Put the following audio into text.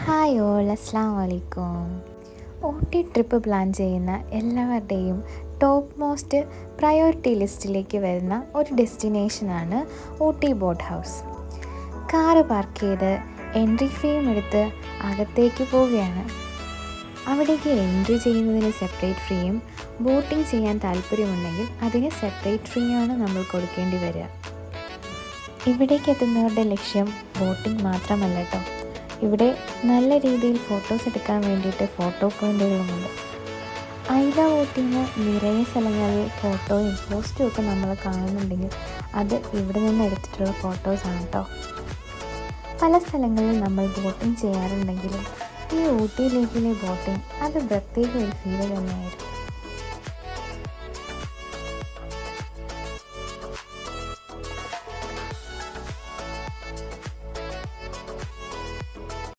Hi all, അസ്സാം വലൈക്കും. Ooty trip plan ചെയ്യുന്ന എല്ലാവരുടെയും ടോപ്പ് മോസ്റ്റ് പ്രയോറിറ്റി ലിസ്റ്റിലേക്ക് വരുന്ന ഒരു ഡെസ്റ്റിനേഷനാണ് Ooty boat house. Car park ചെയ്ത് എൻട്രി ഫീയും എടുത്ത് അകത്തേക്ക് പോവുകയാണ്. അവിടേക്ക് എൻട്രി ചെയ്യുന്നതിന് സെപ്പറേറ്റ് ഫീയും ബോട്ടിംഗ് ചെയ്യാൻ താല്പര്യമുണ്ടെങ്കിൽ അതിന് സെപ്പറേറ്റ് ഫീയുമാണ് നമ്മൾ കൊടുക്കേണ്ടി വരിക. ഇവിടേക്ക് എത്തുന്നവരുടെ ലക്ഷ്യം ബോട്ടിംഗ് മാത്രമല്ല കേട്ടോ. ഇവിടെ നല്ല രീതിയിൽ ഫോട്ടോസ് എടുക്കാൻ വേണ്ടിയിട്ട് ഫോട്ടോ പോയിൻറ്റുകളുമുണ്ട്. ഐല ഊട്ടിന്ന് നിറയെ സ്ഥലങ്ങളിൽ ഫോട്ടോയും പോസ്റ്റും ഒക്കെ നമ്മൾ കാണുന്നുണ്ടെങ്കിൽ അത് ഇവിടെ നിന്ന് എടുത്തിട്ടുള്ള ഫോട്ടോസാണ് കേട്ടോ. പല സ്ഥലങ്ങളിൽ നമ്മൾ ബോട്ടിംഗ് ചെയ്യാറുണ്ടെങ്കിലും ഈ ഊട്ടി ലേക്കിലെ ബോട്ടിംഗ് അത് പ്രത്യേക ഒരു ഫീൽ തന്നെയായിരുന്നു.